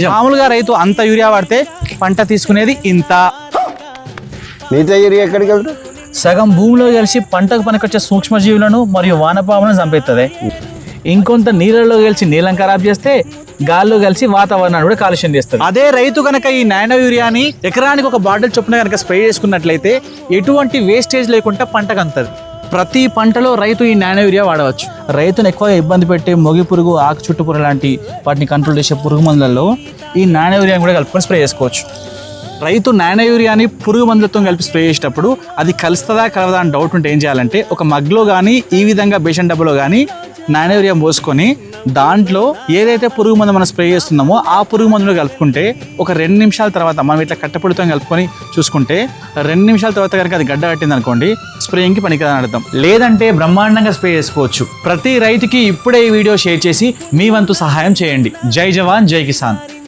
మామూలుగా రైతు అంత యూరియా వాడితే పంట తీసుకునేది ఇంత. మిగతా యూరియా ఎక్కడికి వెళ్తా? సగం భూమిలో కలిసి పంటకు పనికొచ్చే సూక్ష్మజీవులను మరియు వానపాములను చంపేస్తుంది. ఇంకొంత నీళ్ళలో కలిసి నీళ్ళని ఖరాబ్ చేస్తే గాల్లో కలిసి వాతావరణాన్ని కూడా కాలుష్యం చేస్తుంది. అదే రైతు కనుక ఈ నానో యూరియాని ఎకరానికి ఒక బాటిల్ చొప్పున కనుక స్ప్రే చేసుకున్నట్లయితే ఎటువంటి వేస్టేజ్ లేకుండా పంటకు అందుతుంది. ప్రతి పంటలో రైతు ఈ నానో యూరియా వాడవచ్చు. రైతును ఎక్కువగా ఇబ్బంది పెట్టే మొగి పురుగు, ఆకు చుట్టు పురుగు లాంటి వాటిని కంట్రోల్ చేసే పురుగు మందులలో ఈ నానో యూరియాని కూడా కలుపుకొని స్ప్రే చేసుకోవచ్చు. రైతు నానో యూరియాని పురుగు మందులతో కలిపి స్ప్రే చేసేటప్పుడు అది కలుస్తుందా కలవదా అని డౌట్ ఉంటే ఏం చేయాలంటే ఒక మగ్లో కానీ ఈ విధంగా బేషన్ డబ్బాలో కానీ నానో యూరియా పోసుకొని దాంట్లో ఏదైతే పురుగు మందు మనం స్ప్రే చేస్తున్నామో ఆ పురుగు మందులో కలుపుకుంటే ఒక 2 నిమిషాల తర్వాత మనం ఇట్లా కట్టెపుడితో కలుపుకొని చూసుకుంటే 2 నిమిషాల తర్వాత కనుక అది గడ్డ కట్టింది అనుకోండి స్ప్రేయింగ్కి పనికిరాదని అర్థం. లేదంటే బ్రహ్మాండంగా స్ప్రే చేసుకోవచ్చు. ప్రతి రైతుకి ఇప్పుడే ఈ వీడియో షేర్ చేసి మీ వంతు సహాయం చేయండి. జై జవాన్ జై కిసాన్.